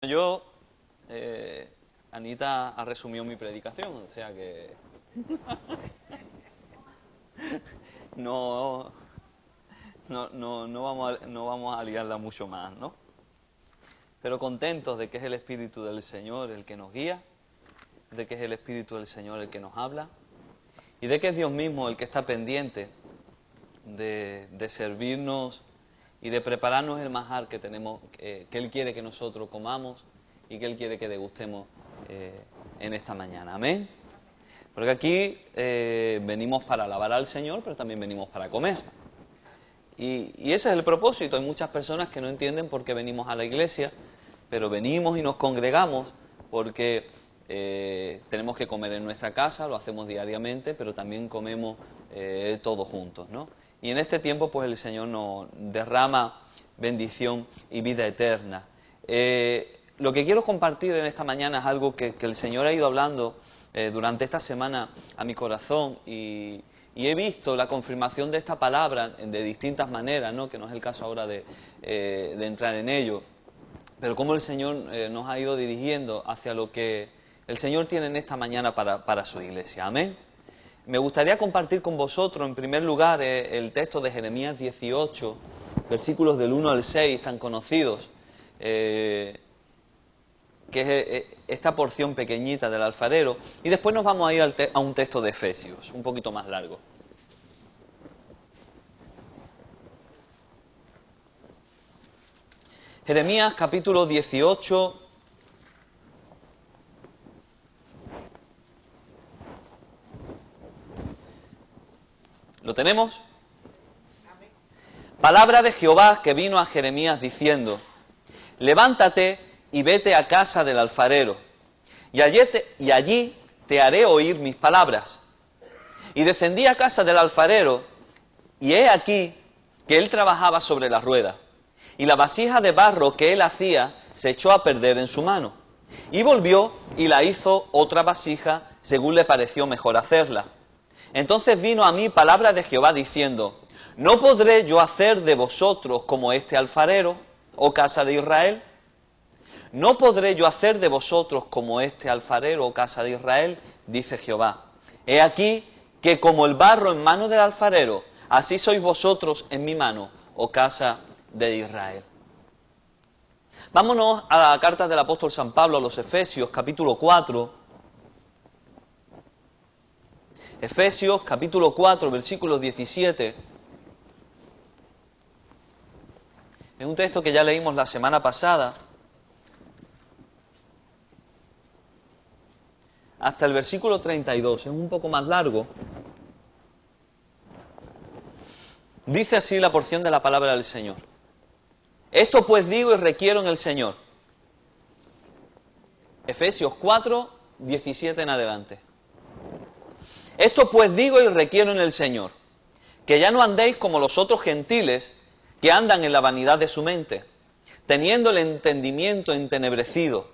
Yo, Anita ha resumido mi predicación, o sea que no vamos a liarla mucho más, ¿no? Pero contentos de que es el Espíritu del Señor el que nos guía, de que es el Espíritu del Señor el que nos habla, y de que es Dios mismo el que está pendiente de servirnos y de prepararnos el manjar que tenemos, que Él quiere que nosotros comamos y que Él quiere que degustemos en esta mañana. Amén. Porque aquí venimos para alabar al Señor, pero también venimos para comer. Y ese es el propósito. Hay muchas personas que no entienden por qué venimos a la iglesia, pero venimos y nos congregamos porque tenemos que comer en nuestra casa, lo hacemos diariamente, pero también comemos todos juntos, ¿no? Y en este tiempo, pues el Señor nos derrama bendición y vida eterna. Lo que quiero compartir en esta mañana es algo que el Señor ha ido hablando durante esta semana a mi corazón y he visto la confirmación de esta palabra de distintas maneras, ¿no? Que no es el caso ahora de entrar en ello, pero cómo el Señor nos ha ido dirigiendo hacia lo que el Señor tiene en esta mañana para su iglesia. Amén. Me gustaría compartir con vosotros, en primer lugar, el texto de Jeremías 18, versículos del 1 al 6, tan conocidos, que es esta porción pequeñita del alfarero, y después nos vamos a ir a un texto de Efesios, un poquito más largo. Jeremías capítulo 18, ¿lo tenemos? Palabra de Jehová que vino a Jeremías diciendo: levántate y vete a casa del alfarero, y allí te haré oír mis palabras. Y descendí a casa del alfarero, y he aquí que él trabajaba sobre la rueda, y la vasija de barro que él hacía se echó a perder en su mano. Y volvió y la hizo otra vasija según le pareció mejor hacerla. Entonces vino a mí palabra de Jehová diciendo: ¿no podré yo hacer de vosotros como este alfarero, oh casa de Israel? ¿No podré yo hacer de vosotros como este alfarero, oh casa de Israel? Dice Jehová. He aquí que como el barro en mano del alfarero, así sois vosotros en mi mano, oh casa de Israel. Vámonos a la carta del apóstol San Pablo a los Efesios, capítulo 4. Efesios, capítulo 4, versículo 17. Es un texto que ya leímos la semana pasada. Hasta el versículo 32, es un poco más largo. Dice así la porción de la palabra del Señor. Esto pues digo y requiero en el Señor. Efesios 4, 17 en adelante. Esto pues digo y requiero en el Señor, que ya no andéis como los otros gentiles que andan en la vanidad de su mente, teniendo el entendimiento entenebrecido,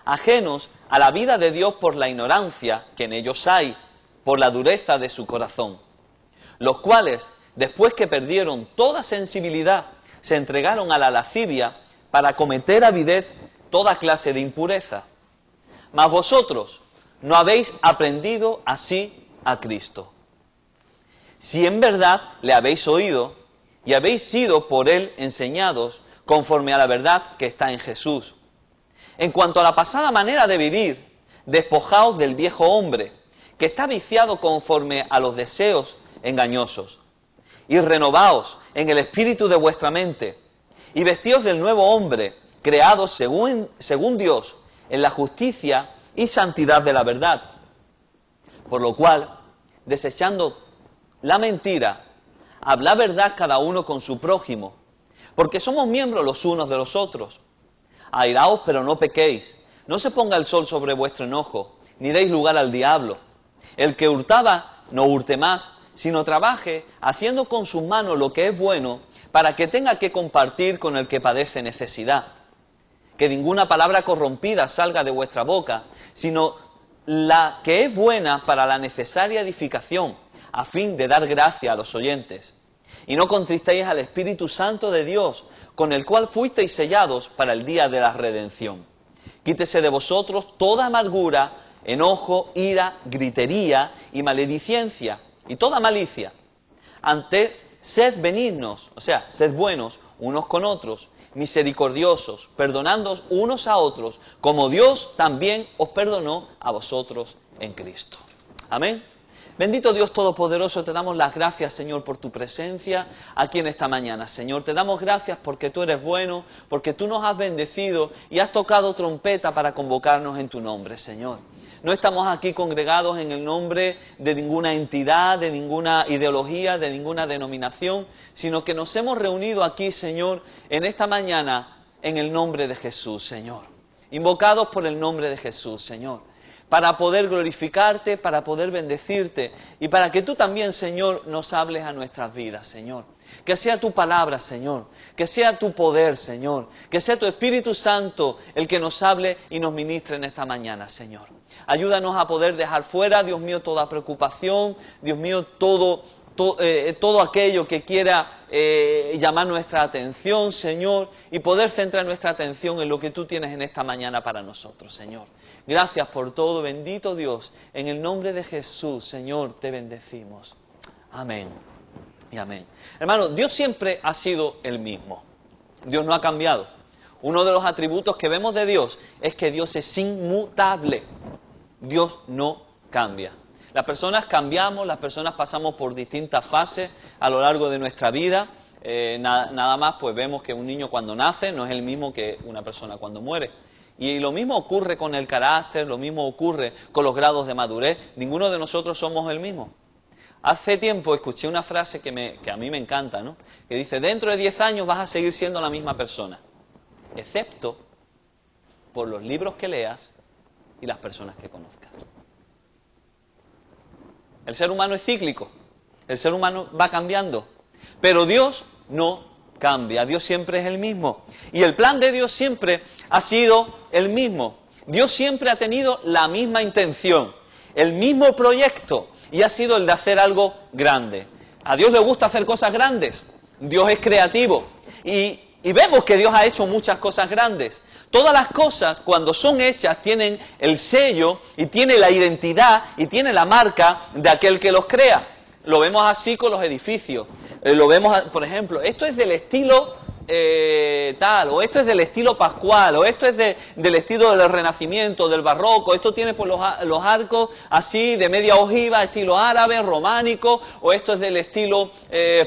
ajenos a la vida de Dios por la ignorancia que en ellos hay, por la dureza de su corazón, los cuales, después que perdieron toda sensibilidad, se entregaron a la lascivia para cometer avidez toda clase de impureza. Mas vosotros no habéis aprendido así a Cristo, si en verdad le habéis oído y habéis sido por él enseñados conforme a la verdad que está en Jesús. En cuanto a la pasada manera de vivir, despojaos del viejo hombre, que está viciado conforme a los deseos engañosos, y renovaos en el espíritu de vuestra mente, y vestíos del nuevo hombre, creado según Dios, en la justicia y santidad de la verdad. Por lo cual, desechando la mentira, habla verdad cada uno con su prójimo, porque somos miembros los unos de los otros. Airaos, pero no pequéis, no se ponga el sol sobre vuestro enojo, ni deis lugar al diablo. El que hurtaba, no hurte más, sino trabaje, haciendo con sus manos lo que es bueno, para que tenga que compartir con el que padece necesidad. Que ninguna palabra corrompida salga de vuestra boca, sino la que es buena para la necesaria edificación, a fin de dar gracia a los oyentes. Y no contristéis al Espíritu Santo de Dios, con el cual fuisteis sellados para el día de la redención. Quítese de vosotros toda amargura, enojo, ira, gritería y maledicencia y toda malicia. Antes, sed benignos, o sea, sed buenos unos con otros, misericordiosos, perdonándoos unos a otros, como Dios también os perdonó a vosotros en Cristo. Amén. Bendito Dios Todopoderoso, te damos las gracias, Señor, por tu presencia aquí en esta mañana. Señor, te damos gracias porque tú eres bueno, porque tú nos has bendecido y has tocado trompeta para convocarnos en tu nombre, Señor. No estamos aquí congregados en el nombre de ninguna entidad, de ninguna ideología, de ninguna denominación, sino que nos hemos reunido aquí, Señor, en esta mañana en el nombre de Jesús, Señor. Invocados por el nombre de Jesús, Señor. Para poder glorificarte, para poder bendecirte y para que tú también, Señor, nos hables a nuestras vidas, Señor. Que sea tu palabra, Señor, que sea tu poder, Señor, que sea tu Espíritu Santo el que nos hable y nos ministre en esta mañana, Señor. Ayúdanos a poder dejar fuera, Dios mío, toda preocupación, Dios mío, todo aquello que quiera llamar nuestra atención, Señor, y poder centrar nuestra atención en lo que tú tienes en esta mañana para nosotros, Señor. Gracias por todo, bendito Dios. En el nombre de Jesús, Señor, te bendecimos. Amén y amén. Hermano, Dios siempre ha sido el mismo. Dios no ha cambiado. Uno de los atributos que vemos de Dios es que Dios es inmutable. Dios no cambia. Las personas cambiamos, las personas pasamos por distintas fases a lo largo de nuestra vida. Nada más pues vemos que un niño cuando nace no es el mismo que una persona cuando muere. Y lo mismo ocurre con el carácter, lo mismo ocurre con los grados de madurez. Ninguno de nosotros somos el mismo. Hace tiempo escuché una frase que a mí me encanta, ¿no? Que dice, dentro de 10 años vas a seguir siendo la misma persona, excepto por los libros que leas y las personas que conozcas. El ser humano es cíclico, el ser humano va cambiando, pero Dios no cambia, Dios siempre es el mismo. Y el plan de Dios siempre ha sido el mismo. Dios siempre ha tenido la misma intención, el mismo proyecto, y ha sido el de hacer algo grande. A Dios le gusta hacer cosas grandes, Dios es creativo, y vemos que Dios ha hecho muchas cosas grandes. Todas las cosas, cuando son hechas, tienen el sello, y tiene la identidad, y tiene la marca de aquel que los crea. Lo vemos así con los edificios. Lo vemos, por ejemplo, esto es del estilo tal, o esto es del estilo pascual, o esto es del estilo del Renacimiento, del Barroco, esto tiene pues los arcos así de media ojiva, estilo árabe, románico, o esto es del estilo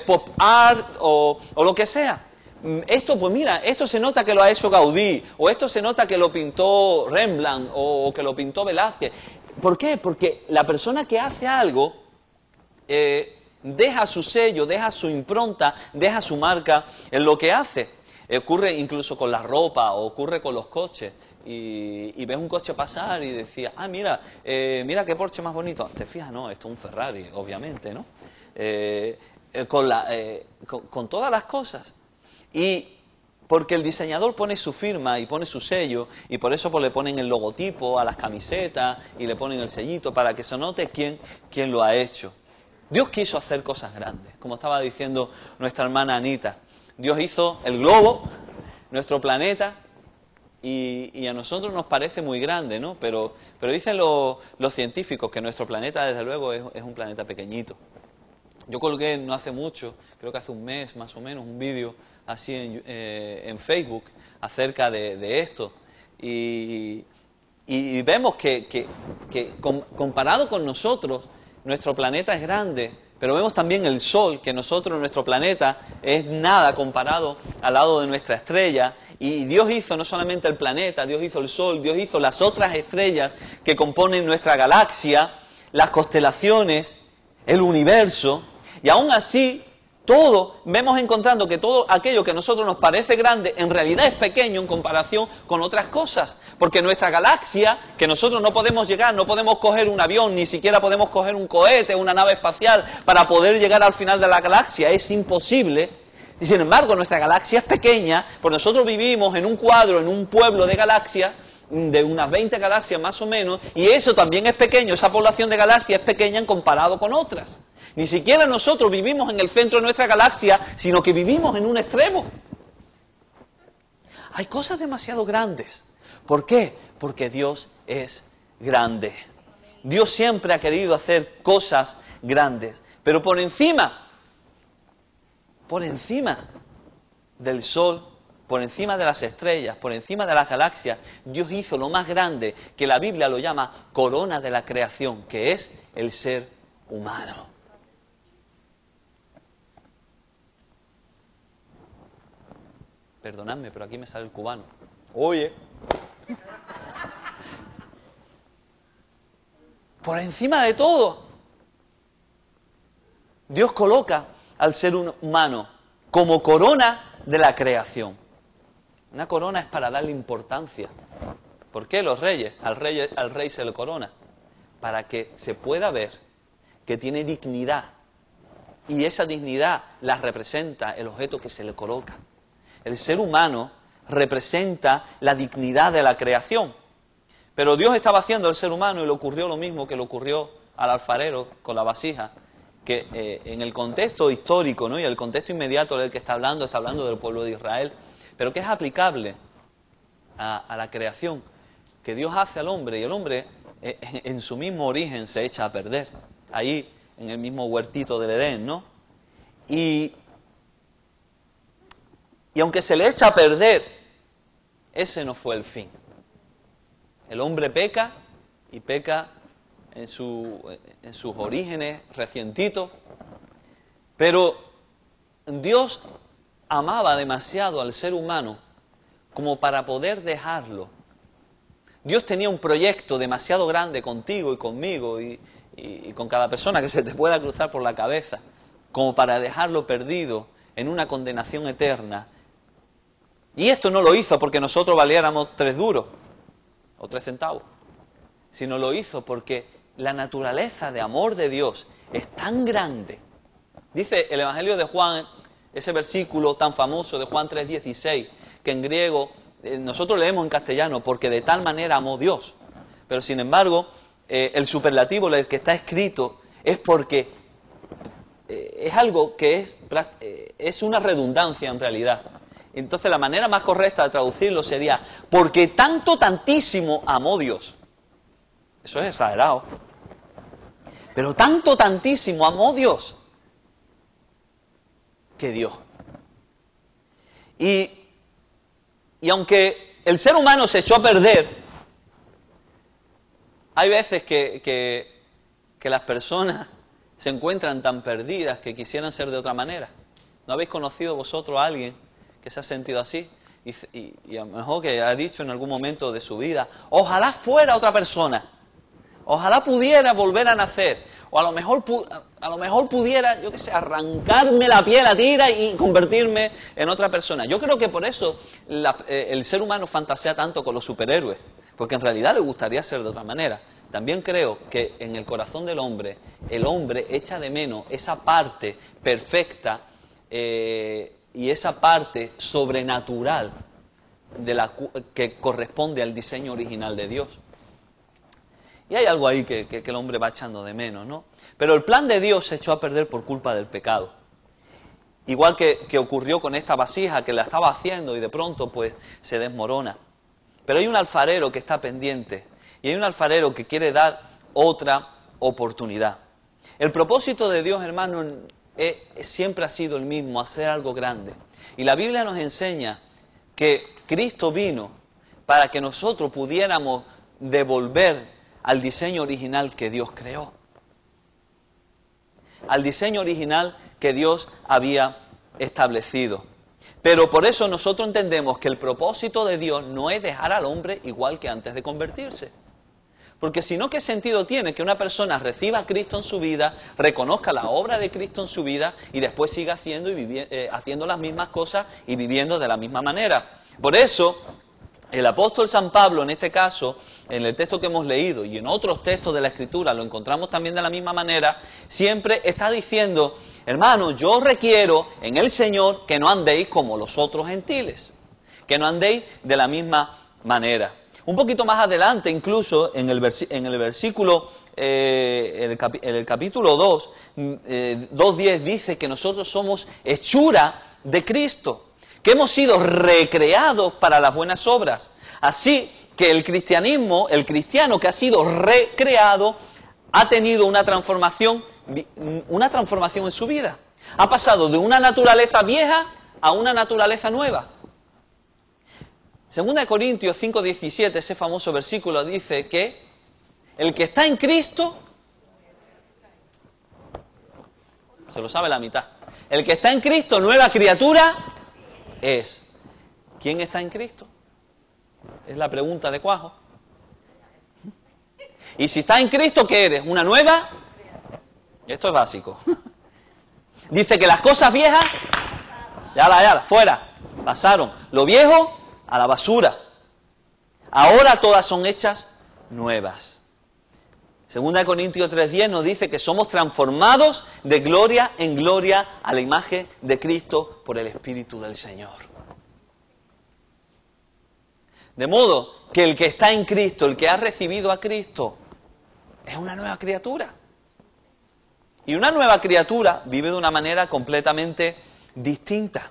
pop art, o lo que sea. Esto, pues mira, esto se nota que lo ha hecho Gaudí, o esto se nota que lo pintó Rembrandt, o que lo pintó Velázquez. ¿Por qué? Porque la persona que hace algo deja su sello, deja su impronta, deja su marca en lo que hace. Ocurre incluso con la ropa, o ocurre con los coches. Y ves un coche pasar y decías, mira qué Porsche más bonito. Te fijas, no, esto es un Ferrari, obviamente, ¿no? Con todas las cosas. Y porque el diseñador pone su firma y pone su sello, y por eso pues le ponen el logotipo a las camisetas y le ponen el sellito para que se note quién lo ha hecho. Dios quiso hacer cosas grandes, como estaba diciendo nuestra hermana Anita. Dios hizo el globo, nuestro planeta, y a nosotros nos parece muy grande, ¿no? Pero dicen los científicos que nuestro planeta, desde luego, es un planeta pequeñito. Yo colgué no hace mucho, creo que hace un mes más o menos, un vídeo así en Facebook acerca de esto. Y vemos que comparado con nosotros, nuestro planeta es grande, pero vemos también el Sol, que nuestro planeta, es nada comparado al lado de nuestra estrella. Y Dios hizo no solamente el planeta, Dios hizo el Sol, Dios hizo las otras estrellas que componen nuestra galaxia, las constelaciones, el universo, y aún así, vemos encontrando que todo aquello que a nosotros nos parece grande, en realidad es pequeño en comparación con otras cosas. Porque nuestra galaxia, que nosotros no podemos llegar, no podemos coger un avión, ni siquiera podemos coger un cohete, una nave espacial, para poder llegar al final de la galaxia, es imposible. Y sin embargo, nuestra galaxia es pequeña, pues nosotros vivimos en un cuadro, en un pueblo de galaxias, de unas 20 galaxias más o menos, y eso también es pequeño, esa población de galaxias es pequeña en comparado con otras. Ni siquiera nosotros vivimos en el centro de nuestra galaxia, sino que vivimos en un extremo. Hay cosas demasiado grandes. ¿Por qué? porque Dios es grande. Dios siempre ha querido hacer cosas grandes, pero por encima del sol, por encima de las estrellas, por encima de las galaxias, Dios hizo lo más grande, que la Biblia lo llama corona de la creación, que es el ser humano. Perdonadme, pero aquí me sale el cubano. Oye. Por encima de todo, Dios coloca al ser humano como corona de la creación. Una corona es para darle importancia. ¿Por qué los reyes? Al rey se le corona. Para que se pueda ver que tiene dignidad. Y esa dignidad la representa el objeto que se le coloca. El ser humano representa la dignidad de la creación. Pero Dios estaba haciendo al ser humano y le ocurrió lo mismo que le ocurrió al alfarero con la vasija, que en el contexto histórico, ¿no?, y el contexto inmediato del que está hablando del pueblo de Israel, pero que es aplicable a la creación que Dios hace al hombre, y el hombre en su mismo origen se echa a perder, ahí en el mismo huertito del Edén, ¿no? Y aunque se le echa a perder, ese no fue el fin. El hombre peca, y peca en sus orígenes recientitos, pero Dios amaba demasiado al ser humano como para poder dejarlo. Dios tenía un proyecto demasiado grande contigo y conmigo y con cada persona que se te pueda cruzar por la cabeza, como para dejarlo perdido en una condenación eterna. Y esto no lo hizo porque nosotros valiéramos 3 duros o 3 centavos, sino lo hizo porque la naturaleza de amor de Dios es tan grande. Dice el Evangelio de Juan, ese versículo tan famoso de Juan 3:16, que en griego nosotros leemos en castellano, porque de tal manera amó Dios. Pero sin embargo, el superlativo, el que está escrito, es porque es algo que es una redundancia en realidad. Entonces la manera más correcta de traducirlo sería, porque tantísimo amó Dios. Eso es exagerado. Pero tantísimo amó Dios que dio. Y aunque el ser humano se echó a perder, hay veces que las personas se encuentran tan perdidas que quisieran ser de otra manera. ¿No habéis conocido vosotros a alguien que se ha sentido así? Y a lo mejor que ha dicho en algún momento de su vida, ojalá fuera otra persona, ojalá pudiera volver a nacer, o a lo mejor pudiera, yo qué sé, arrancarme la piel a tira y convertirme en otra persona. Yo creo que por eso el ser humano fantasea tanto con los superhéroes, porque en realidad le gustaría ser de otra manera. También creo que en el corazón del hombre, el hombre echa de menos esa parte perfecta y esa parte sobrenatural que corresponde al diseño original de Dios. Y hay algo ahí que el hombre va echando de menos, ¿no? Pero el plan de Dios se echó a perder por culpa del pecado. Igual que ocurrió con esta vasija que la estaba haciendo y de pronto pues se desmorona. Pero hay un alfarero que está pendiente y hay un alfarero que quiere dar otra oportunidad. El propósito de Dios, hermano, siempre ha sido el mismo, hacer algo grande. Y la Biblia nos enseña que Cristo vino para que nosotros pudiéramos devolver al diseño original que Dios creó. Al diseño original que Dios había establecido. Pero por eso nosotros entendemos que el propósito de Dios no es dejar al hombre igual que antes de convertirse. Porque si no, ¿qué sentido tiene que una persona reciba a Cristo en su vida, reconozca la obra de Cristo en su vida y después siga haciendo haciendo las mismas cosas y viviendo de la misma manera? Por eso, el apóstol San Pablo, en este caso, en el texto que hemos leído y en otros textos de la Escritura, lo encontramos también de la misma manera, siempre está diciendo, hermano, yo requiero en el Señor que no andéis como los otros gentiles, que no andéis de la misma manera. Un poquito más adelante, incluso, en el versículo, en el capítulo 2, 2:10 dice que nosotros somos hechura de Cristo, que hemos sido recreados para las buenas obras. Así que el cristianismo, el cristiano que ha sido recreado, ha tenido una transformación en su vida. Ha pasado de una naturaleza vieja a una naturaleza nueva. 2 Corintios 5:17, ese famoso versículo, dice que el que está en Cristo, se lo sabe la mitad, el que está en Cristo, nueva criatura es. ¿Quién está en Cristo? Es la pregunta de cuajo. Y si estás en Cristo, ¿qué eres? ¿Una nueva? Esto es básico. Dice que las cosas viejas, ya, fuera, pasaron. Lo viejo, a la basura. Ahora todas son hechas nuevas. 2 Corintios 3:10 nos dice que somos transformados de gloria en gloria a la imagen de Cristo por el Espíritu del Señor. De modo que el que está en Cristo, el que ha recibido a Cristo, es una nueva criatura. Y una nueva criatura vive de una manera completamente distinta.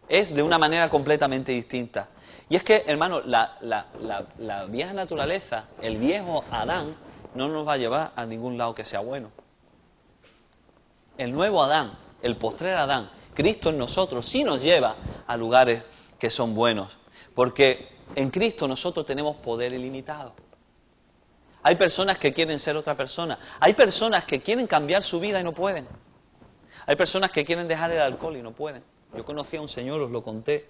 Es de una manera completamente distinta. Y es que, hermano, la vieja naturaleza, el viejo Adán, no nos va a llevar a ningún lado que sea bueno. El nuevo Adán, el postrer Adán, Cristo en nosotros, sí nos lleva a lugares que son buenos. Porque en Cristo nosotros tenemos poder ilimitado. Hay personas que quieren ser otra persona. Hay personas que quieren cambiar su vida y no pueden. Hay personas que quieren dejar el alcohol y no pueden. Yo conocí a un señor, os lo conté,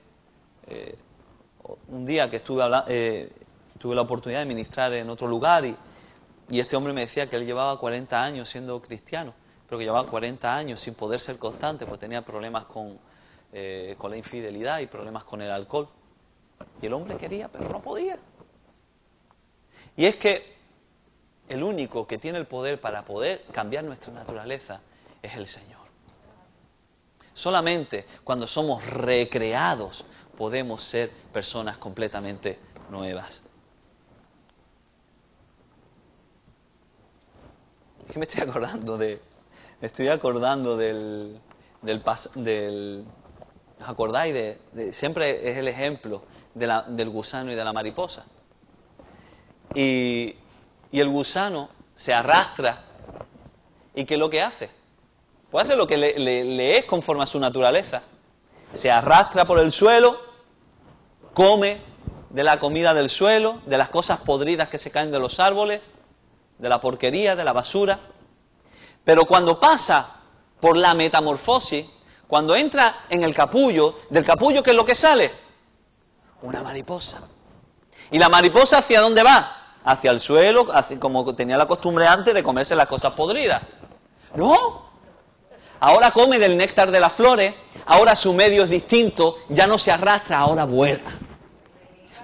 un día que tuve la oportunidad de ministrar en otro lugar y este hombre me decía que él llevaba 40 años siendo cristiano, pero que llevaba 40 años sin poder ser constante, porque tenía problemas con la infidelidad y problemas con el alcohol. Y el hombre quería, pero no podía. Y es que el único que tiene el poder para poder cambiar nuestra naturaleza es el Señor. Solamente cuando somos recreados podemos ser personas completamente nuevas. Es que me estoy acordando del ¿os acordáis? Siempre es el ejemplo del gusano y de la mariposa. Y el gusano se arrastra. ¿Y qué es lo que hace? Pues hace lo que le es conforme a su naturaleza. Se arrastra por el suelo, come de la comida del suelo, de las cosas podridas que se caen de los árboles, de la porquería, de la basura. Pero cuando pasa por la metamorfosis, cuando entra en el capullo, del capullo, ¿qué es lo que sale? Una mariposa. ¿Y la mariposa hacia dónde va? Hacia el suelo, como tenía la costumbre antes de comerse las cosas podridas. ¡No! Ahora come del néctar de las flores, ahora su medio es distinto, ya no se arrastra, ahora vuela.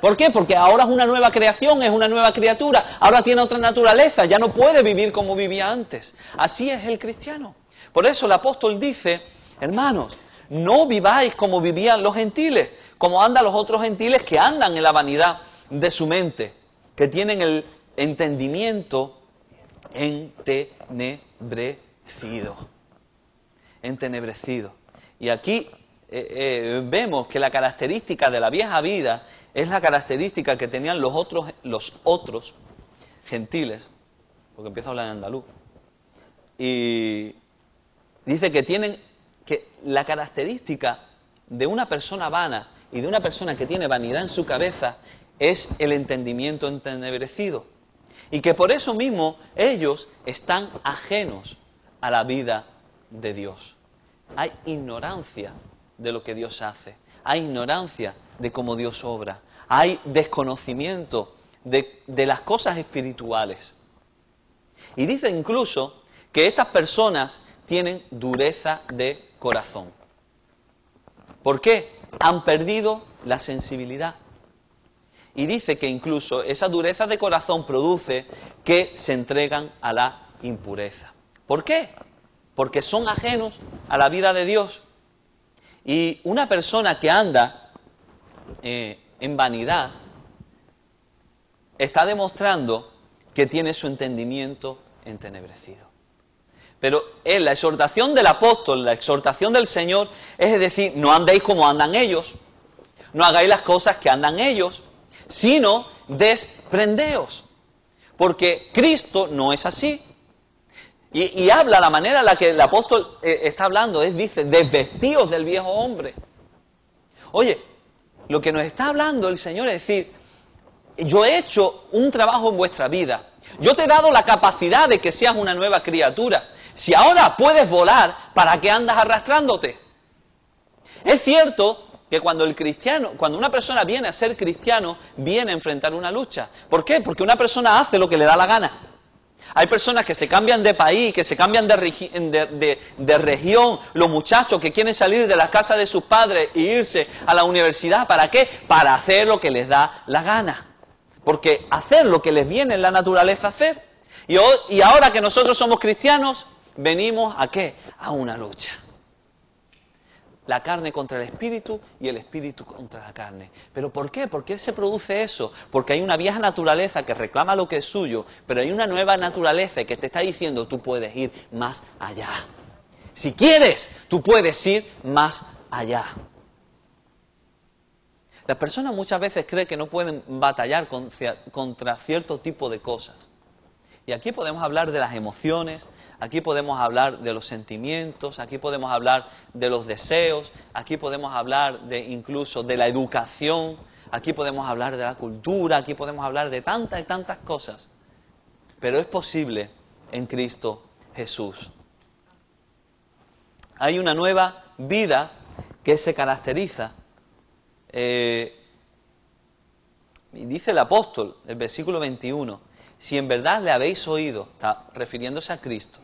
¿Por qué? Porque ahora es una nueva creación, es una nueva criatura, ahora tiene otra naturaleza, ya no puede vivir como vivía antes. Así es el cristiano. Por eso el apóstol dice: hermanos, no viváis como vivían los gentiles, como andan los otros gentiles que andan en la vanidad de su mente, que tienen el entendimiento entenebrecido. Y aquí vemos que la característica de la vieja vida es la característica que tenían los otros gentiles, porque empiezo a hablar en andaluz, y dice que la característica de una persona vana y de una persona que tiene vanidad en su cabeza es el entendimiento entenebrecido. Y que por eso mismo ellos están ajenos a la vida de Dios. Hay ignorancia de lo que Dios hace. Hay ignorancia de cómo Dios obra. Hay desconocimiento de las cosas espirituales. Y dice incluso que estas personas tienen dureza de corazón. ¿Por qué? Han perdido la sensibilidad. Y dice que incluso esa dureza de corazón produce que se entregan a la impureza. ¿Por qué? Porque son ajenos a la vida de Dios. Y una persona que anda en vanidad está demostrando que tiene su entendimiento entenebrecido. Pero la exhortación del apóstol, la exhortación del Señor, es decir, no andéis como andan ellos, no hagáis las cosas que andan ellos, sino desprendeos. Porque Cristo no es así. Y habla la manera en la que el apóstol está hablando, dice, desvestíos del viejo hombre. Oye, lo que nos está hablando el Señor es decir, yo he hecho un trabajo en vuestra vida. Yo te he dado la capacidad de que seas una nueva criatura. Si ahora puedes volar, ¿para qué andas arrastrándote? Es cierto que cuando una persona viene a ser cristiano, viene a enfrentar una lucha. ¿Por qué? Porque una persona hace lo que le da la gana. Hay personas que se cambian de país, que se cambian de región, los muchachos que quieren salir de la casa de sus padres e irse a la universidad. ¿Para qué? Para hacer lo que les da la gana. Porque hacer lo que les viene en la naturaleza hacer. Y ahora que nosotros somos cristianos, venimos ¿a qué? A una lucha. La carne contra el espíritu y el espíritu contra la carne. ¿Pero por qué? ¿Por qué se produce eso? Porque hay una vieja naturaleza que reclama lo que es suyo, pero hay una nueva naturaleza que te está diciendo tú puedes ir más allá. Si quieres, tú puedes ir más allá. Las personas muchas veces creen que no pueden batallar contra cierto tipo de cosas. Y aquí podemos hablar de las emociones, aquí podemos hablar de los sentimientos, aquí podemos hablar de los deseos, aquí podemos hablar incluso de la educación, aquí podemos hablar de la cultura, aquí podemos hablar de tantas y tantas cosas. Pero es posible en Cristo Jesús. Hay una nueva vida que se caracteriza. Y dice el apóstol, el versículo 21, si en verdad le habéis oído, está refiriéndose a Cristo,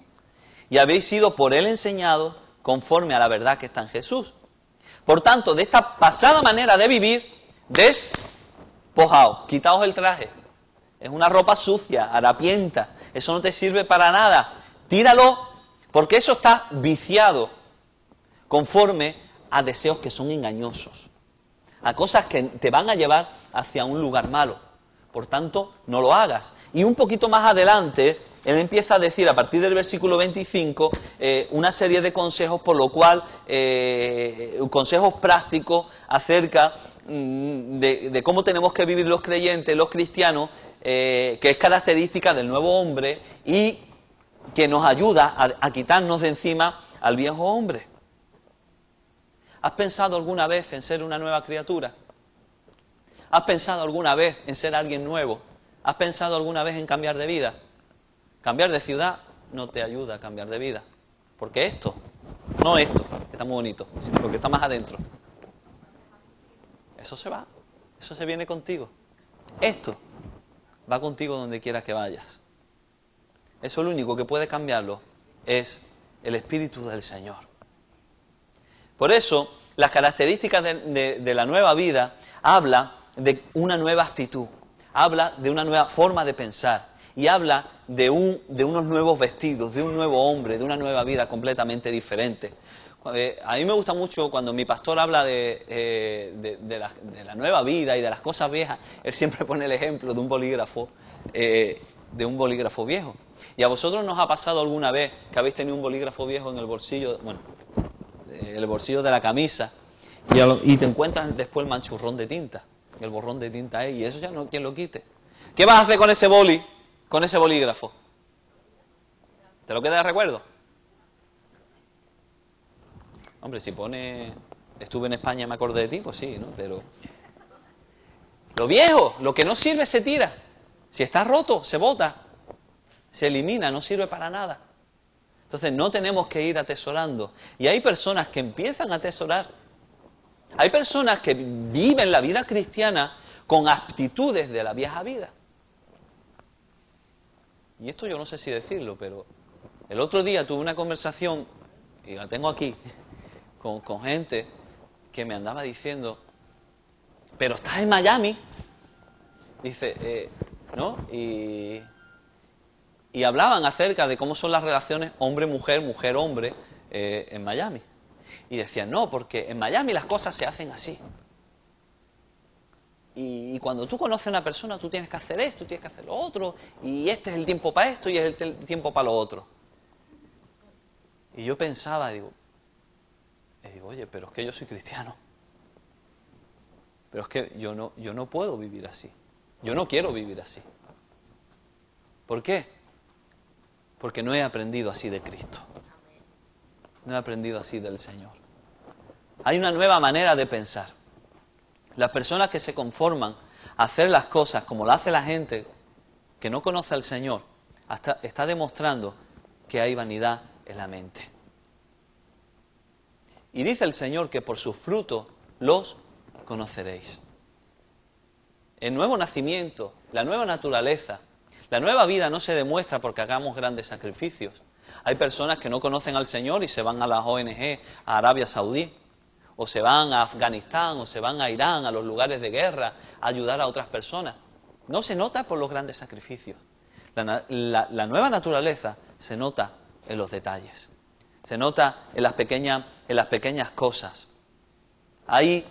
y habéis sido por él enseñados conforme a la verdad que está en Jesús. Por tanto, de esta pasada manera de vivir, despojaos, quitaos el traje. Es una ropa sucia, harapienta, eso no te sirve para nada. Tíralo, porque eso está viciado conforme a deseos que son engañosos, a cosas que te van a llevar hacia un lugar malo. Por tanto, no lo hagas. Y un poquito más adelante, él empieza a decir, a partir del versículo 25, una serie de consejos, por lo cual, consejos prácticos acerca de cómo tenemos que vivir los creyentes, los cristianos, que es característica del nuevo hombre y que nos ayuda a quitarnos de encima al viejo hombre. ¿Has pensado alguna vez en ser una nueva criatura? ¿Has pensado alguna vez en ser alguien nuevo? ¿Has pensado alguna vez en cambiar de vida? Cambiar de ciudad no te ayuda a cambiar de vida. Porque esto, no esto, que está muy bonito, sino porque está más adentro. Eso se va, eso se viene contigo. Esto va contigo donde quieras que vayas. Eso lo único que puede cambiarlo es el Espíritu del Señor. Por eso, las características de la nueva vida habla de una nueva actitud, habla de una nueva forma de pensar y habla de unos nuevos vestidos, de un nuevo hombre, de una nueva vida completamente diferente. A mí me gusta mucho cuando mi pastor habla de la nueva vida y de las cosas viejas, él siempre pone el ejemplo de un bolígrafo viejo. ¿Y a vosotros nos ha pasado alguna vez que habéis tenido un bolígrafo viejo en el bolsillo, el bolsillo de la camisa, y te encuentras después el manchurrón de tinta, el borrón de tinta ahí, y eso ya no quien lo quite? ¿Qué vas a hacer con ese bolígrafo? ¿Te lo queda de recuerdo? Hombre, si pone estuve en España y me acordé de ti, pues sí, ¿no? Pero lo viejo, lo que no sirve se tira. Si está roto, se bota, se elimina, no sirve para nada. Entonces no tenemos que ir atesorando. Y hay personas que empiezan a atesorar. Hay personas que viven la vida cristiana con aptitudes de la vieja vida. Y esto yo no sé si decirlo, pero el otro día tuve una conversación, y la tengo aquí, con gente que me andaba diciendo, pero estás en Miami. Dice, ¿no? Y hablaban acerca de cómo son las relaciones hombre-mujer, mujer-hombre en Miami. Y decían, no, porque en Miami las cosas se hacen así. Y cuando tú conoces a una persona, tú tienes que hacer esto, tienes que hacer lo otro, y este es el tiempo para esto y es el tiempo para lo otro. Y yo pensaba, digo, oye, pero es que yo soy cristiano. Pero es que yo no puedo vivir así. Yo no quiero vivir así. ¿Por qué? Porque no he aprendido así de Cristo. No he aprendido así del Señor. Hay una nueva manera de pensar. Las personas que se conforman a hacer las cosas como lo hace la gente que no conoce al Señor, está demostrando que hay vanidad en la mente. Y dice el Señor que por sus frutos los conoceréis. El nuevo nacimiento, la nueva naturaleza, la nueva vida no se demuestra porque hagamos grandes sacrificios. Hay personas que no conocen al Señor y se van a las ONG, a Arabia Saudí, o se van a Afganistán, o se van a Irán, a los lugares de guerra, a ayudar a otras personas. No se nota por los grandes sacrificios. La nueva naturaleza se nota en los detalles. Se nota en las pequeñas cosas. Ahí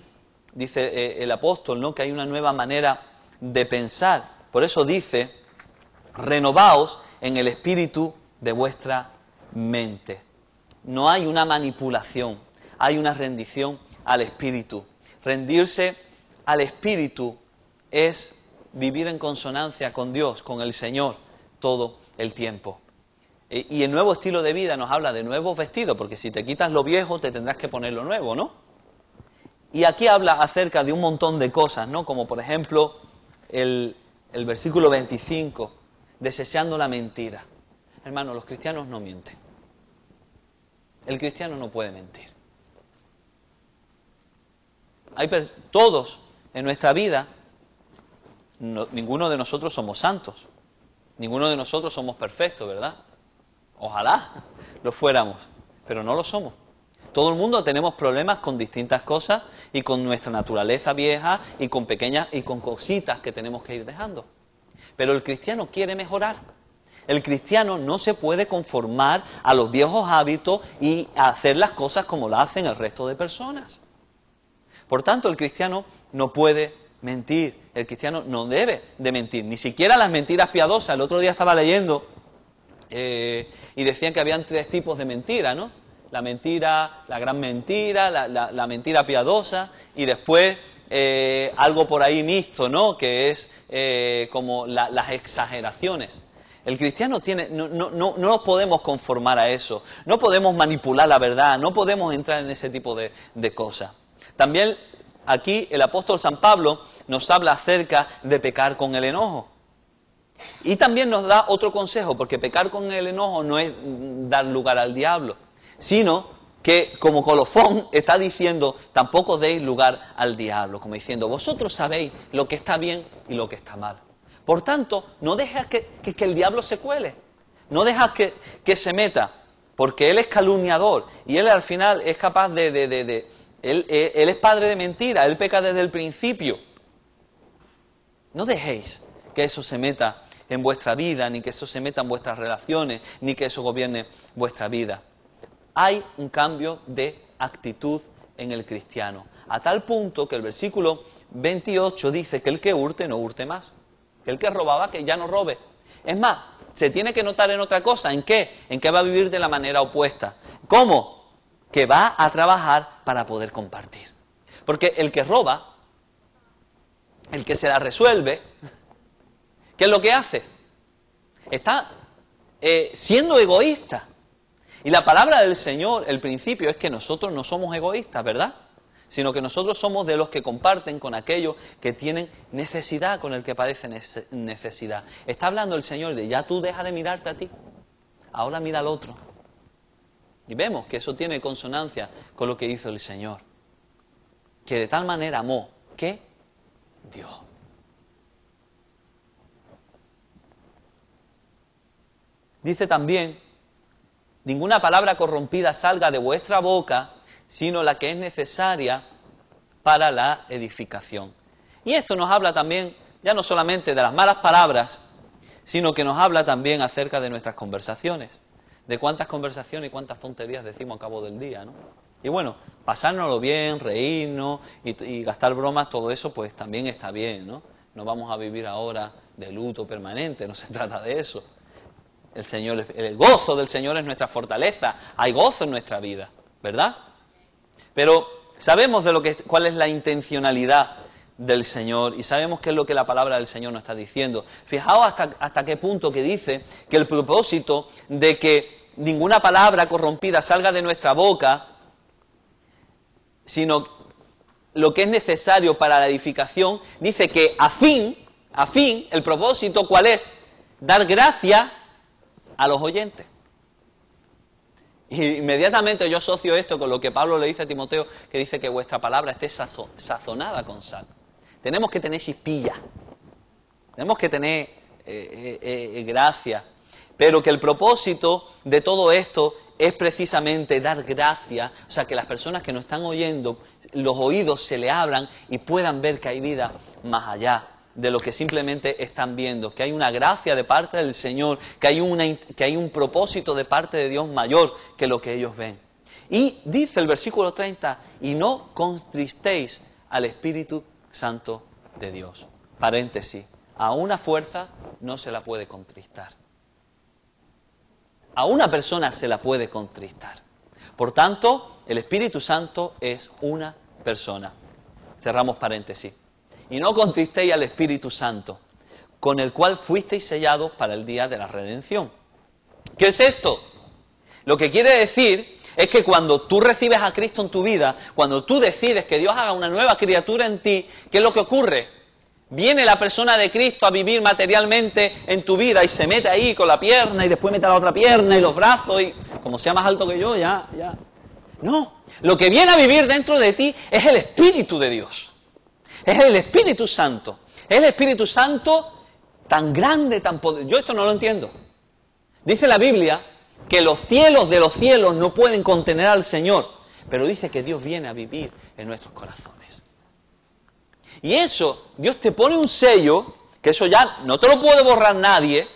dice el apóstol, ¿no?, que hay una nueva manera de pensar. Por eso dice, renovaos en el espíritu de vuestra mente. No hay una manipulación, hay una rendición al espíritu. Rendirse al espíritu es vivir en consonancia con Dios, con el Señor, todo el tiempo. Y el nuevo estilo de vida nos habla de nuevos vestidos, porque si te quitas lo viejo te tendrás que poner lo nuevo, ¿no? Y aquí habla acerca de un montón de cosas, ¿no? Como por ejemplo el versículo 25, desechando la mentira. Hermanos, los cristianos no mienten. El cristiano no puede mentir. Todos en nuestra vida, ninguno de nosotros somos santos. Ninguno de nosotros somos perfectos, ¿verdad? Ojalá lo fuéramos, pero no lo somos. Todo el mundo tenemos problemas con distintas cosas y con nuestra naturaleza vieja y con pequeñas y con cositas que tenemos que ir dejando. Pero el cristiano quiere mejorar. El cristiano no se puede conformar a los viejos hábitos y a hacer las cosas como lo hacen el resto de personas. Por tanto, el cristiano no puede mentir. El cristiano no debe de mentir. Ni siquiera las mentiras piadosas. El otro día estaba leyendo y decían que habían 3 tipos de mentira, ¿no? La mentira, la gran mentira, la mentira piadosa y después algo por ahí mixto, ¿no? Que es como las exageraciones. El cristiano no nos podemos conformar a eso, no podemos manipular la verdad, no podemos entrar en ese tipo de cosas. También aquí el apóstol San Pablo nos habla acerca de pecar con el enojo. Y también nos da otro consejo, porque pecar con el enojo no es dar lugar al diablo, sino que como colofón está diciendo, tampoco deis lugar al diablo, como diciendo, vosotros sabéis lo que está bien y lo que está mal. Por tanto, no dejes que el diablo se cuele, no dejas que se meta, porque él es calumniador y él al final es capaz él es padre de mentira, él peca desde el principio. No dejéis que eso se meta en vuestra vida, ni que eso se meta en vuestras relaciones, ni que eso gobierne vuestra vida. Hay un cambio de actitud en el cristiano, a tal punto que el versículo 28 dice que el que hurte no hurte más, que el que robaba que ya no robe. Es más, se tiene que notar en otra cosa, ¿en qué? En que va a vivir de la manera opuesta. ¿Cómo? Que va a trabajar para poder compartir. Porque el que roba, el que se la resuelve, ¿qué es lo que hace? Está siendo egoísta. Y la palabra del Señor, el principio, es que nosotros no somos egoístas, ¿verdad? Sino que nosotros somos de los que comparten con aquellos que tienen necesidad, con el que padece necesidad. Está hablando el Señor de, ya tú deja de mirarte a ti, ahora mira al otro. Y vemos que eso tiene consonancia con lo que hizo el Señor. Que de tal manera amó, que dio. Dice también, ninguna palabra corrompida salga de vuestra boca, sino la que es necesaria para la edificación. Y esto nos habla también, ya no solamente de las malas palabras, sino que nos habla también acerca de nuestras conversaciones. De cuántas conversaciones y cuántas tonterías decimos a cabo del día, ¿no? Y bueno, pasárnoslo bien, reírnos y gastar bromas, todo eso pues también está bien, ¿no? No vamos a vivir ahora de luto permanente, no se trata de eso. El gozo del Señor es nuestra fortaleza, hay gozo en nuestra vida, ¿verdad? Pero sabemos cuál es la intencionalidad del Señor, y sabemos qué es lo que la palabra del Señor nos está diciendo. Fijaos hasta qué punto que dice que el propósito de que ninguna palabra corrompida salga de nuestra boca, sino lo que es necesario para la edificación, dice que a fin, el propósito, ¿cuál es? Dar gracia a los oyentes. Y inmediatamente yo asocio esto con lo que Pablo le dice a Timoteo, que dice que vuestra palabra esté sazonada con sal. Tenemos que tener chispilla, tenemos que tener gracia, pero que el propósito de todo esto es precisamente dar gracia, o sea, que las personas que nos están oyendo, los oídos se le abran y puedan ver que hay vida más allá de lo que simplemente están viendo, que hay una gracia de parte del Señor, que hay un propósito de parte de Dios mayor que lo que ellos ven. Y dice el versículo 30, y no contristéis al Espíritu Santo de Dios. Paréntesis, a una fuerza no se la puede contristar. A una persona se la puede contristar. Por tanto, el Espíritu Santo es una persona. Cerramos paréntesis. Y no contristéis al Espíritu Santo, con el cual fuisteis sellados para el día de la redención. ¿Qué es esto? Lo que quiere decir es que cuando tú recibes a Cristo en tu vida, cuando tú decides que Dios haga una nueva criatura en ti, ¿qué es lo que ocurre? Viene la persona de Cristo a vivir materialmente en tu vida y se mete ahí con la pierna y después mete la otra pierna y los brazos y como sea más alto que yo, ya. No, lo que viene a vivir dentro de ti es el Espíritu de Dios. Es el Espíritu Santo. Es el Espíritu Santo tan grande, tan poderoso. Yo esto no lo entiendo. Dice la Biblia que los cielos de los cielos no pueden contener al Señor, pero dice que Dios viene a vivir en nuestros corazones. Y eso, Dios te pone un sello, que eso ya no te lo puede borrar nadie.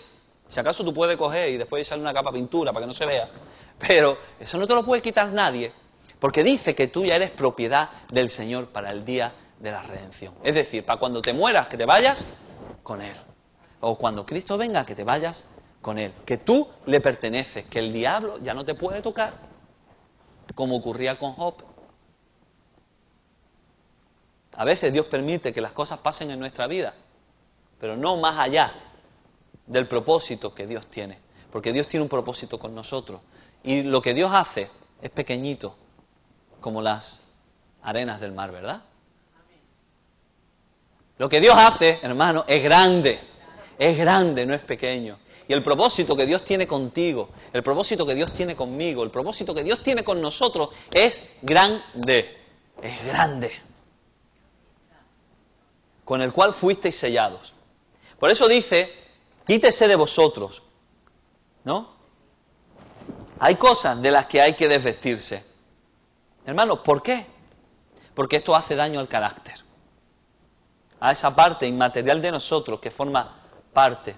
Si acaso tú puedes coger y después echarle una capa de pintura para que no se vea, pero eso no te lo puede quitar nadie, porque dice que tú ya eres propiedad del Señor para el día de la redención. Es decir, para cuando te mueras, que te vayas con Él. O cuando Cristo venga, que te vayas con Él. Que tú le perteneces, que el diablo ya no te puede tocar, como ocurría con Job. A veces Dios permite que las cosas pasen en nuestra vida, pero no más allá del propósito que Dios tiene. Porque Dios tiene un propósito con nosotros. Y lo que Dios hace es pequeñito, como las arenas del mar, ¿verdad? Lo que Dios hace, hermano, es grande, no es pequeño. Y el propósito que Dios tiene contigo, el propósito que Dios tiene conmigo, el propósito que Dios tiene con nosotros es grande, con el cual fuisteis sellados. Por eso dice, quítese de vosotros, ¿no? Hay cosas de las que hay que desvestirse. Hermano, ¿por qué? Porque esto hace daño al carácter. A esa parte inmaterial de nosotros que forma parte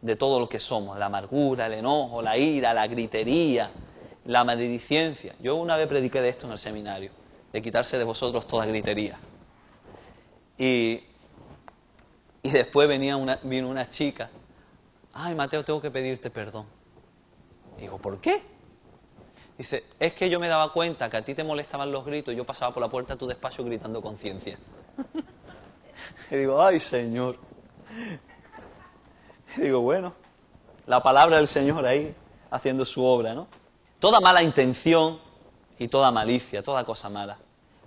de todo lo que somos, la amargura, el enojo, la ira, la gritería, la maledicencia. Yo una vez prediqué de esto en el seminario, de quitarse de vosotros toda gritería. Y después vino una chica, ay Mateo, tengo que pedirte perdón. Digo, ¿por qué? Dice, es que yo me daba cuenta que a ti te molestaban los gritos y yo pasaba por la puerta de tu despacho gritando conciencia. Y digo, ay Señor. Y digo, bueno, la palabra del Señor ahí haciendo su obra, ¿no? Toda mala intención y toda malicia, toda cosa mala.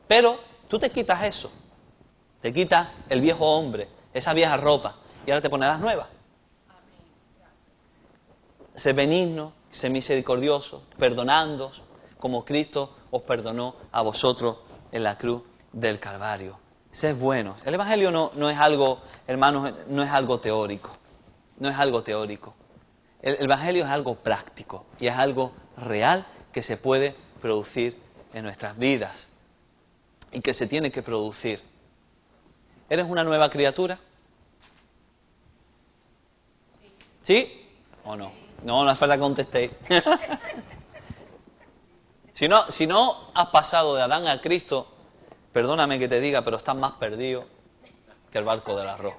Pero tú te quitas eso, te quitas el viejo hombre, esa vieja ropa, y ahora te pones las nuevas. Sé benigno, sé misericordioso, perdonándoos como Cristo os perdonó a vosotros en la cruz del Calvario. Sed buenos. El Evangelio no es algo, hermanos, no es algo teórico. No es algo teórico. El Evangelio es algo práctico y es algo real que se puede producir en nuestras vidas y que se tiene que producir. ¿Eres una nueva criatura? ¿Sí o no? No hace falta que contestéis. Si no has pasado de Adán a Cristo, perdóname que te diga, pero estás más perdido que el barco del arroz.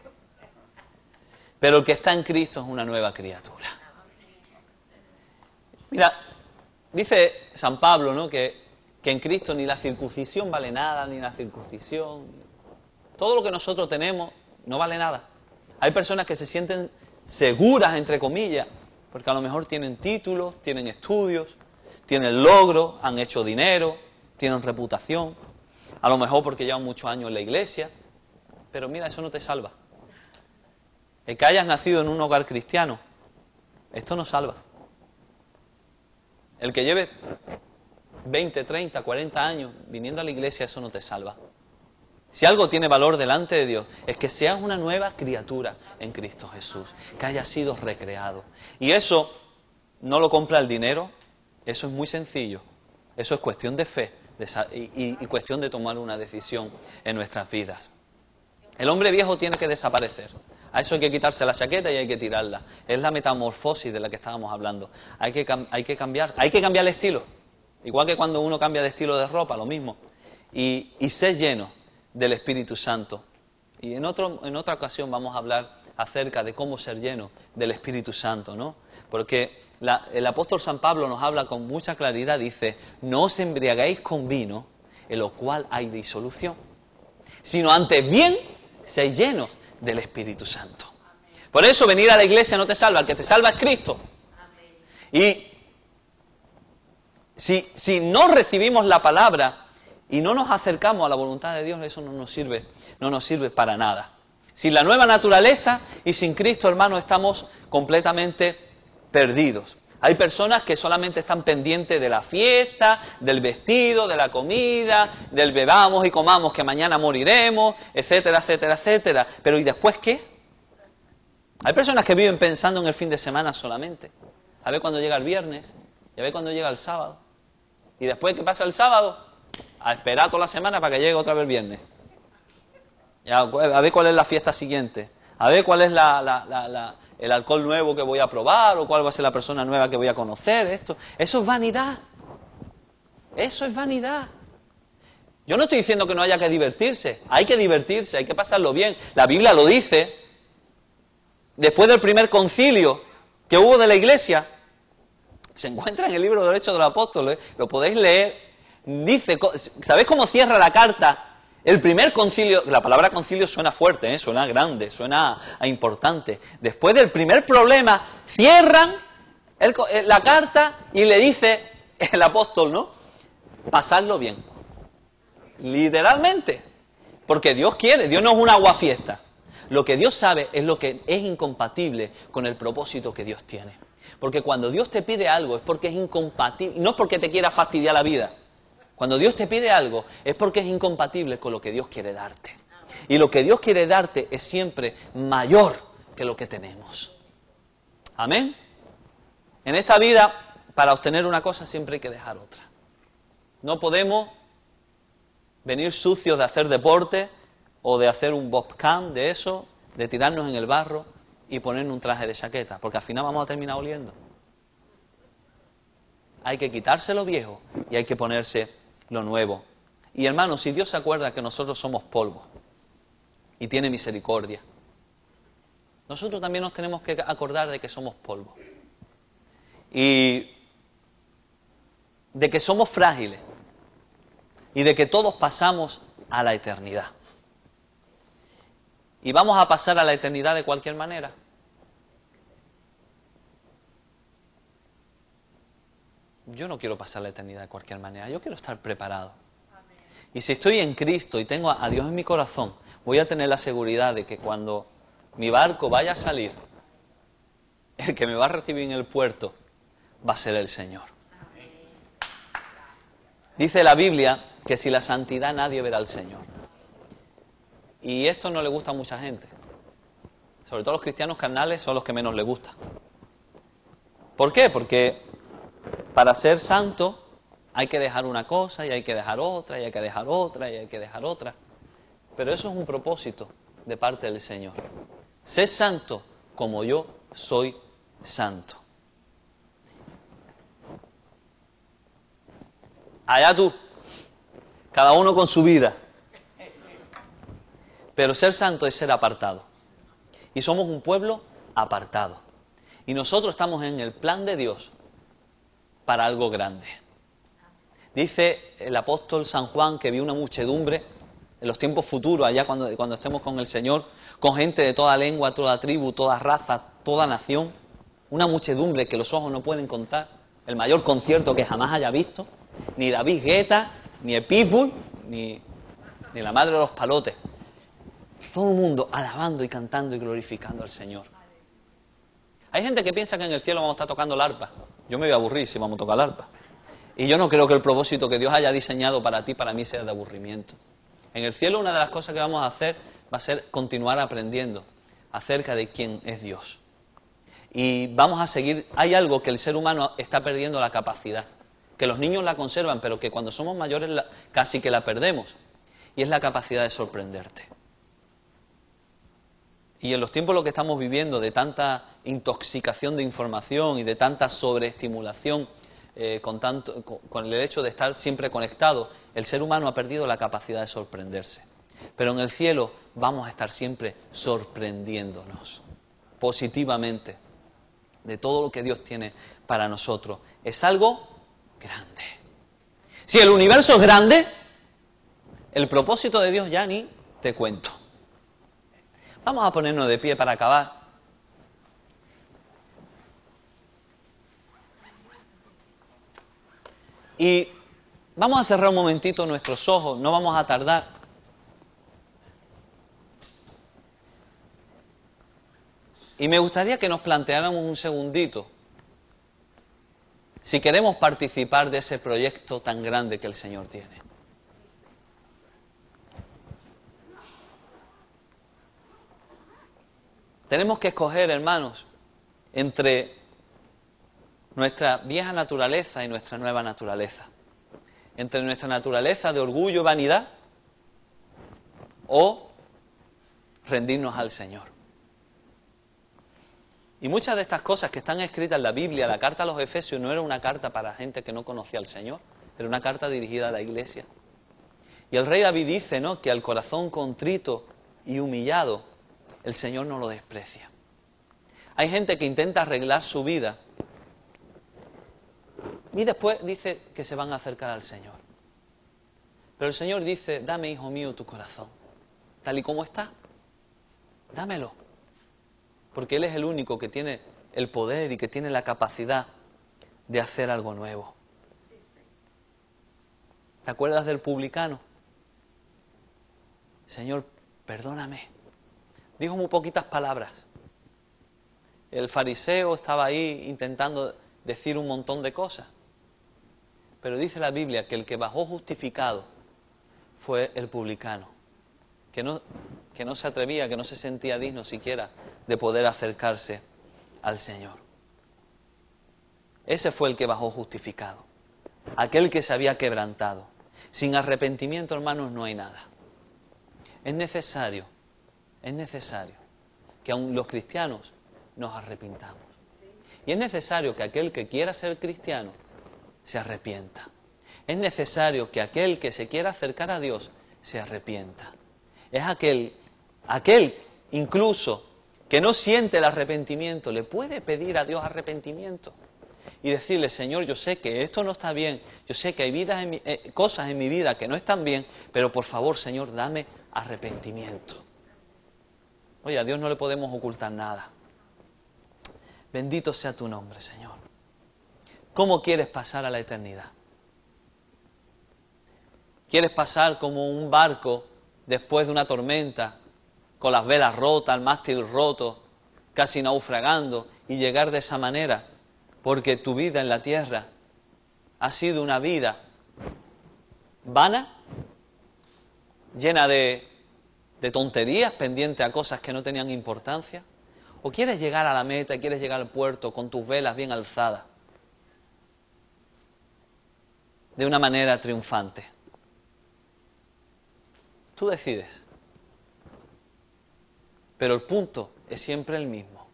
Pero el que está en Cristo es una nueva criatura. Mira, dice San Pablo, ¿no?, que en Cristo ni la circuncisión vale nada, ni la circuncisión. Todo lo que nosotros tenemos no vale nada. Hay personas que se sienten seguras, entre comillas, porque a lo mejor tienen títulos, tienen estudios, tienen logros, han hecho dinero, tienen reputación, a lo mejor porque llevan muchos años en la iglesia, pero mira, eso no te salva. El que hayas nacido en un hogar cristiano, esto no salva. El que lleve 20, 30, 40 años viniendo a la iglesia, eso no te salva. Si algo tiene valor delante de Dios, es que seas una nueva criatura en Cristo Jesús, que haya sido recreado. Y eso no lo compra el dinero, eso es muy sencillo. Eso es cuestión de fe y cuestión de tomar una decisión en nuestras vidas. El hombre viejo tiene que desaparecer. A eso hay que quitarse la chaqueta y hay que tirarla. Es la metamorfosis de la que estábamos hablando. Hay que cambiar el estilo. Igual que cuando uno cambia de estilo de ropa, lo mismo. Y ser lleno del Espíritu Santo. Y en otra ocasión vamos a hablar acerca de cómo ser lleno del Espíritu Santo, ¿no? Porque el apóstol San Pablo nos habla con mucha claridad, dice, no os embriaguéis con vino, en lo cual hay disolución, sino antes bien, seáis llenos del Espíritu Santo. Por eso venir a la iglesia no te salva, el que te salva es Cristo. Y si no recibimos la palabra y no nos acercamos a la voluntad de Dios, eso no nos sirve para nada. Sin la nueva naturaleza y sin Cristo, hermanos, estamos completamente perdidos. Hay personas que solamente están pendientes de la fiesta, del vestido, de la comida, del bebamos y comamos que mañana moriremos, etcétera, etcétera, etcétera. Pero ¿y después qué? Hay personas que viven pensando en el fin de semana solamente. A ver cuándo llega el viernes, y a ver cuándo llega el sábado. Y después que pasa el sábado, a esperar toda la semana para que llegue otra vez el viernes. A ver cuál es la fiesta siguiente. A ver cuál es el alcohol nuevo que voy a probar, o cuál va a ser la persona nueva que voy a conocer. Eso es vanidad. Eso es vanidad. Yo no estoy diciendo que no haya que divertirse. Hay que divertirse, hay que pasarlo bien. La Biblia lo dice. Después del primer concilio que hubo de la iglesia, se encuentra en el libro de los Hechos de los Apóstoles, lo podéis leer. Dice, ¿sabéis cómo cierra la carta? El primer concilio, la palabra concilio suena fuerte, suena grande, suena importante. Después del primer problema, cierran la carta y le dice el apóstol, ¿no? Pasadlo bien. Literalmente. Porque Dios quiere, Dios no es una aguafiesta. Lo que Dios sabe es lo que es incompatible con el propósito que Dios tiene. Porque cuando Dios te pide algo es porque es incompatible, no es porque te quiera fastidiar la vida. Cuando Dios te pide algo es porque es incompatible con lo que Dios quiere darte. Y lo que Dios quiere darte es siempre mayor que lo que tenemos. Amén. En esta vida, para obtener una cosa siempre hay que dejar otra. No podemos venir sucios de hacer deporte o de hacer un bobcam de eso, de tirarnos en el barro y ponernos un traje de chaqueta, porque al final vamos a terminar oliendo. Hay que quitarse lo viejo y hay que ponerse lo nuevo. Y hermanos, si Dios se acuerda que nosotros somos polvo y tiene misericordia, nosotros también nos tenemos que acordar de que somos polvo y de que somos frágiles y de que todos pasamos a la eternidad. ¿Y vamos a pasar a la eternidad de cualquier manera? Yo no quiero pasar la eternidad de cualquier manera, yo quiero estar preparado. Y si estoy en Cristo y tengo a Dios en mi corazón, voy a tener la seguridad de que cuando mi barco vaya a salir, el que me va a recibir en el puerto va a ser el Señor. Dice la Biblia que sin la santidad nadie verá al Señor. Y esto no le gusta a mucha gente. Sobre todo los cristianos carnales son los que menos les gusta. ¿Por qué? Porque para ser santo hay que dejar una cosa y hay que dejar otra y hay que dejar otra y hay que dejar otra. Pero eso es un propósito de parte del Señor. Sé santo como yo soy santo. Allá tú, cada uno con su vida. Pero ser santo es ser apartado. Y somos un pueblo apartado. Y nosotros estamos en el plan de Dios para algo grande. Dice el apóstol San Juan que vio una muchedumbre en los tiempos futuros, allá cuando estemos con el Señor, con gente de toda lengua, toda tribu, toda raza, toda nación, una muchedumbre que los ojos no pueden contar, el mayor concierto que jamás haya visto, ni David Guetta, ni el Pitbull, ni la Madre de los Palotes. Todo el mundo alabando y cantando y glorificando al Señor. Hay gente que piensa que en el cielo vamos a estar tocando la arpa. Yo me voy a aburrir si vamos a tocar la arpa. Y yo no creo que el propósito que Dios haya diseñado para ti, para mí, sea de aburrimiento. En el cielo una de las cosas que vamos a hacer va a ser continuar aprendiendo acerca de quién es Dios. Y vamos a seguir, hay algo que el ser humano está perdiendo la capacidad, que los niños la conservan, pero que cuando somos mayores casi que la perdemos, y es la capacidad de sorprenderte. Y en los tiempos en los que estamos viviendo, de tanta intoxicación de información y de tanta sobreestimulación, con el hecho de estar siempre conectado, el ser humano ha perdido la capacidad de sorprenderse. Pero en el cielo vamos a estar siempre sorprendiéndonos positivamente de todo lo que Dios tiene para nosotros. Es algo grande. Si el universo es grande, el propósito de Dios ya ni te cuento. Vamos a ponernos de pie para acabar. Y vamos a cerrar un momentito nuestros ojos, no vamos a tardar. Y me gustaría que nos planteáramos un segundito si queremos participar de ese proyecto tan grande que el Señor tiene. Tenemos que escoger, hermanos, entre nuestra vieja naturaleza y nuestra nueva naturaleza. Entre nuestra naturaleza de orgullo y vanidad o rendirnos al Señor. Y muchas de estas cosas que están escritas en la Biblia, la carta a los Efesios, no era una carta para gente que no conocía al Señor, era una carta dirigida a la iglesia. Y el rey David dice, ¿no?, que al corazón contrito y humillado, el Señor no lo desprecia. Hay gente que intenta arreglar su vida y después dice que se van a acercar al Señor. Pero el Señor dice, dame, hijo mío, tu corazón, tal y como está, dámelo. Porque Él es el único que tiene el poder y que tiene la capacidad de hacer algo nuevo. ¿Te acuerdas del publicano? Señor, perdóname. Dijo muy poquitas palabras. El fariseo estaba ahí intentando decir un montón de cosas. Pero dice la Biblia que el que bajó justificado fue el publicano, que no se atrevía, que no se sentía digno siquiera de poder acercarse al Señor. Ese fue el que bajó justificado, aquel que se había quebrantado. Sin arrepentimiento, hermanos, no hay nada. Es necesario que aun los cristianos nos arrepintamos. Y es necesario que aquel que quiera ser cristiano se arrepienta. Es necesario que aquel que se quiera acercar a Dios se arrepienta. Es aquel incluso que no siente el arrepentimiento, le puede pedir a Dios arrepentimiento y decirle, Señor, yo sé que esto no está bien, yo sé que hay cosas en mi vida que no están bien, pero por favor, Señor, dame arrepentimiento. Oye, a Dios no le podemos ocultar nada. Bendito sea tu nombre, Señor. ¿Cómo quieres pasar a la eternidad? ¿Quieres pasar como un barco después de una tormenta, con las velas rotas, el mástil roto, casi naufragando, y llegar de esa manera? Porque tu vida en la tierra ha sido una vida vana, llena de tonterías, pendiente a cosas que no tenían importancia. ¿O quieres llegar a la meta, quieres llegar al puerto con tus velas bien alzadas, de una manera triunfante? Tú decides. Pero el punto es siempre el mismo: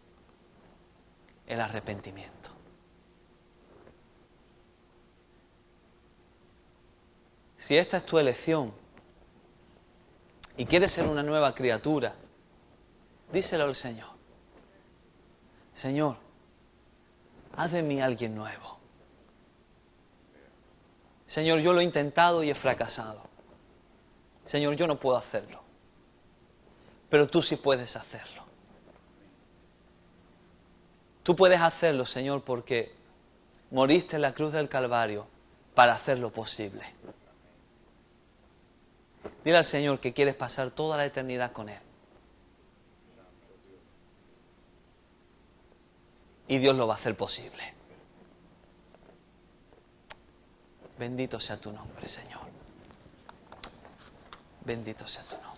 el arrepentimiento. Si esta es tu elección y quieres ser una nueva criatura, díselo al Señor. Señor, haz de mí alguien nuevo. Señor, yo lo he intentado y he fracasado. Señor, yo no puedo hacerlo, pero tú sí puedes hacerlo. Tú puedes hacerlo, Señor, porque moriste en la cruz del Calvario para hacerlo posible. Dile al Señor que quieres pasar toda la eternidad con Él. Y Dios lo va a hacer posible. Bendito sea tu nombre, Señor. Bendito sea tu nombre.